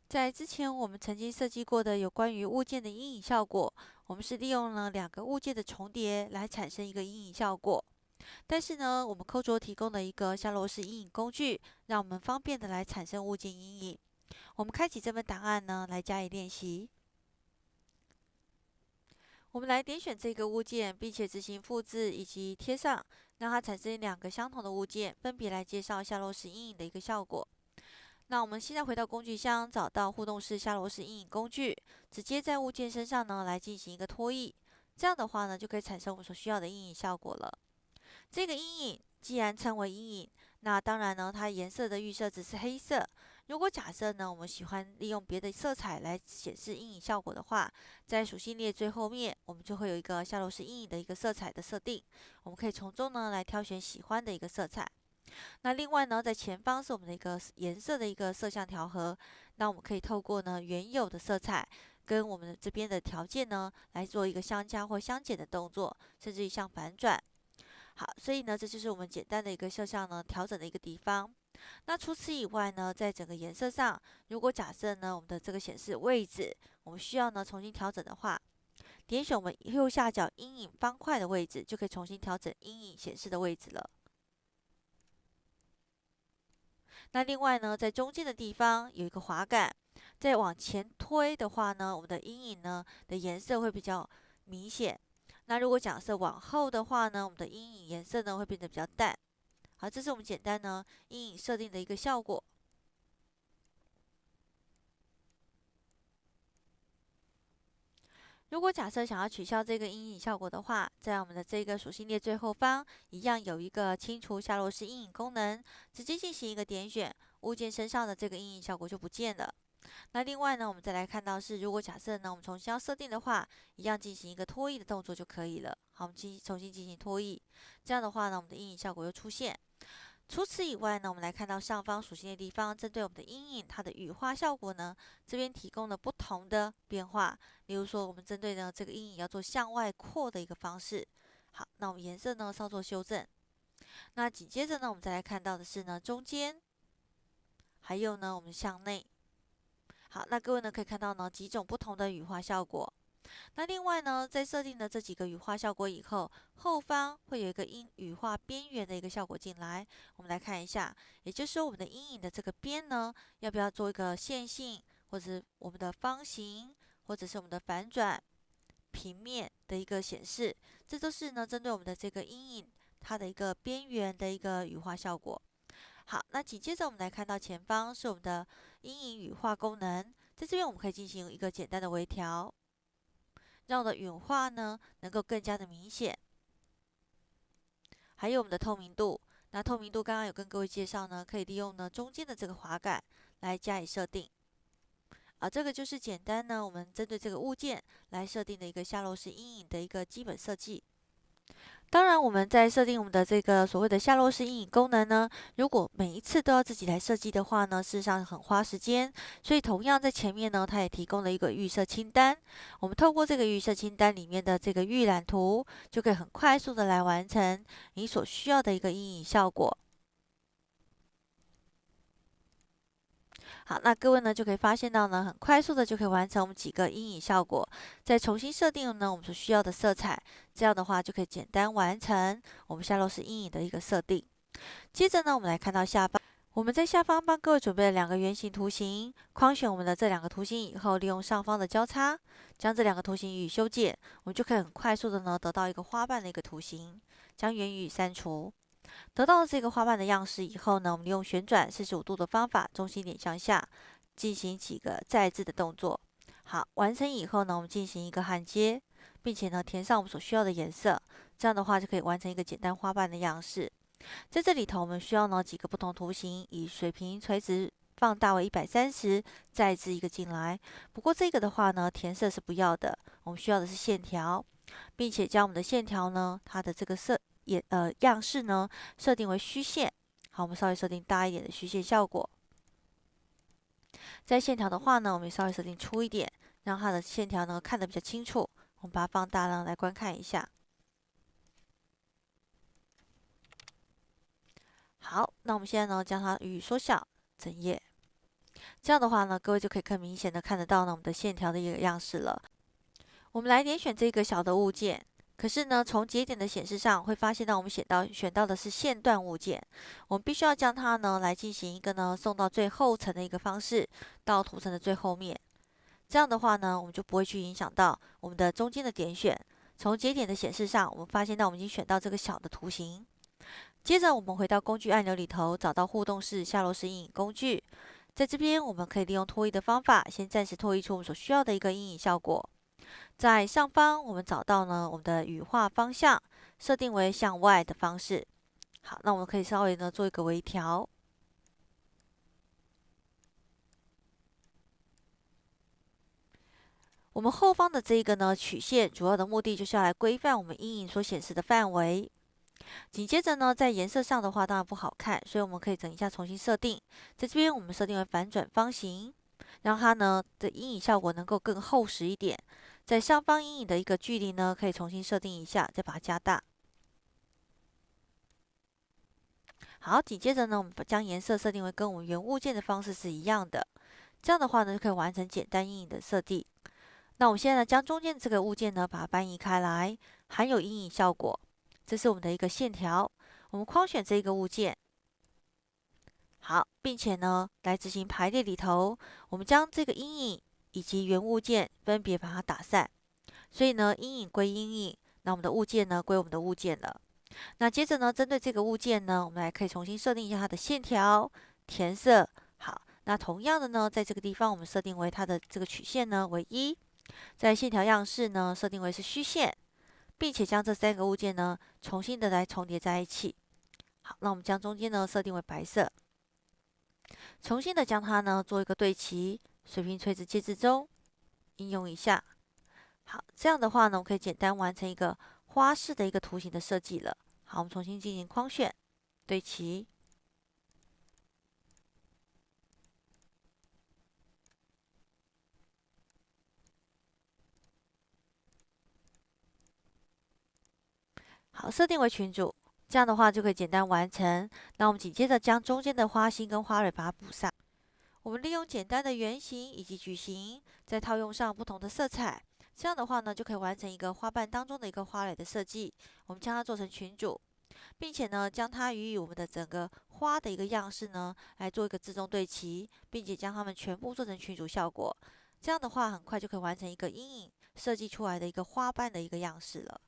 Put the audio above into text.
在之前我们曾经设计过的有关于物件的阴影效果，我们是利用了两个物件的重叠来产生一个阴影效果。但是呢，我们扣卓提供了一个夏洛式阴影工具，让我们方便的来产生物件阴影。我们开启这份档案呢，来加以练习。我们来点选这个物件，并且执行复制以及贴上，让它产生两个相同的物件，分别来介绍夏洛式阴影的一个效果。那我们现在回到工具箱，找到互动式夏洛式阴影工具，直接在物件身上呢来进行一个拖曳，这样的话呢就可以产生我们所需要的阴影效果了。这个阴影既然称为阴影，那当然呢它颜色的预设值是黑色。如果假设呢我们喜欢利用别的色彩来显示阴影效果的话，在属性列最后面我们就会有一个夏洛式阴影的一个色彩的设定，我们可以从中呢来挑选喜欢的一个色彩。那另外呢，在前方是我们的一个颜色的一个色相调和，那我们可以透过呢原有的色彩跟我们这边的条件呢来做一个相加或相减的动作，甚至于像反转。好，所以呢，这就是我们简单的一个色相呢调整的一个地方。那除此以外呢，在整个颜色上，如果假设呢我们的这个显示位置，我们需要呢重新调整的话，点选我们右下角阴影方块的位置，就可以重新调整阴影显示的位置了。那另外呢，在中间的地方有一个滑杆，再往前推的话呢，我们的阴影呢的颜色会比较明显。那如果假设往后的话呢，我们的阴影颜色呢会变得比较淡。好，这是我们简单呢阴影设定的一个效果。如果假设想要取消这个阴影效果的话，在我们的这个属性列最后方，一样有一个清除夏洛式阴影功能，直接进行一个点选，物件身上的这个阴影效果就不见了。那另外呢，我们再来看到是，如果假设呢，我们重新要设定的话，一样进行一个拖曳的动作就可以了。好，我们重新进行拖曳，这样的话呢，我们的阴影效果又出现。除此以外呢，我们来看到上方属性的地方，针对我们的阴影，它的羽化效果呢，这边提供了不同的变化。例如说，我们针对呢这个阴影要做向外扩的一个方式。好，那我们颜色呢稍作修正。那紧接着呢，我们再来看到的是呢中间，还有呢我们向内。好，那各位呢可以看到呢几种不同的羽化效果。那另外呢，在设定了这几个羽化效果以后，后方会有一个阴羽化边缘的一个效果进来。我们来看一下，也就是说我们的阴影的这个边呢，要不要做一个线性，或者是我们的方形，或者是我们的反转、平面的一个显示，这都是呢针对我们的这个阴影它的一个边缘的一个羽化效果。好，那紧接着我们来看到前方是我们的阴影羽化功能，在这边我们可以进行一个简单的微调。让我的羽化呢能够更加的明显。还有我们的透明度，那透明度刚刚有跟各位介绍呢，可以利用呢中间的这个滑杆来加以设定。这个就是简单呢，我们针对这个物件来设定的一个下落式阴影的一个基本设计。当然，我们在设定我们的这个所谓的下落式阴影功能呢，如果每一次都要自己来设计的话呢，事实上很花时间。所以同样在前面呢，它也提供了一个预设清单。我们透过这个预设清单里面的这个预览图，就可以很快速的来完成你所需要的一个阴影效果。好，那各位呢就可以发现到呢，很快速的就可以完成我们几个阴影效果。再重新设定呢我们所需要的色彩，这样的话就可以简单完成我们下落式阴影的一个设定。接着呢，我们来看到下方，我们在下方帮各位准备了两个圆形图形，框选我们的这两个图形以后，利用上方的交叉，将这两个图形予以修剪，我们就可以很快速的呢得到一个花瓣的一个图形，将圆予以删除。得到了这个花瓣的样式以后呢，我们利用旋转45度的方法，中心点向下，进行几个再制的动作。好，完成以后呢，我们进行一个焊接，并且呢填上我们所需要的颜色，这样的话就可以完成一个简单花瓣的样式。在这里头，我们需要呢几个不同图形，以水平垂直放大为130，再制一个进来。不过这个的话呢，填色是不要的，我们需要的是线条，并且将我们的线条呢，它的这个样式呢设定为虚线。好，我们稍微设定大一点的虚线效果。在线条的话呢，我们也稍微设定粗一点，让它的线条呢看得比较清楚。我们把它放大呢来观看一下。好，那我们现在呢将它予以缩小，整页。这样的话呢，各位就可以更明显的看得到呢我们的线条的一个样式了。我们来点选这个小的物件，可是呢，从节点的显示上会发现到我们选到的是线段物件，我们必须要将它呢来进行一个呢送到最后层的一个方式，到图层的最后面。这样的话呢，我们就不会去影响到我们的中间的点选。从节点的显示上，我们发现到我们已经选到这个小的图形。接着我们回到工具按钮里头，找到互动式下落式阴影工具。在这边，我们可以利用拖移的方法，先暂时拖移出我们所需要的一个阴影效果。在上方，我们找到呢我们的羽化方向，设定为向外的方式。好，那我们可以稍微呢做一个微调。我们后方的这个呢曲线，主要的目的就是要来规范我们阴影所显示的范围。紧接着呢，在颜色上的话，当然不好看，所以我们可以等一下重新设定。在这边，我们设定为反转方形，让它呢的阴影效果能够更厚实一点。在上方阴影的一个距离呢，可以重新设定一下，再把它加大。好，紧接着呢，我们将颜色设定为跟我们原物件的方式是一样的。这样的话呢，就可以完成简单阴影的设定。那我们现在呢，将中间这个物件呢，把它搬移开来，含有阴影效果。这是我们的一个线条。我们框选这个物件，好，并且呢，来执行排列里头，我们将这个阴影以及原物件分别把它打散。所以呢，阴影归阴影，那我们的物件呢归我们的物件了。那接着呢，针对这个物件呢，我们来可以重新设定一下它的线条、填色。好，那同样的呢，在这个地方我们设定为它的这个曲线呢为1，在线条样式呢设定为是虚线，并且将这3个物件呢重新的来重叠在一起。好，那我们将中间呢设定为白色，重新的将它呢做一个对齐，水平垂直介质中应用一下。好，这样的话呢，我们可以简单完成一个花式的一个图形的设计了。好，我们重新进行框选、对齐。好，设定为群组，这样的话就可以简单完成。那我们紧接着将中间的花心跟花蕊把它补上。我们利用简单的圆形以及矩形，再套用上不同的色彩，这样的话呢，就可以完成一个花瓣当中的一个花蕾的设计。我们将它做成群组，并且呢，将它予以我们的整个花的一个样式呢，来做一个自动对齐，并且将它们全部做成群组效果。这样的话，很快就可以完成一个阴影设计出来的一个花瓣的一个样式了。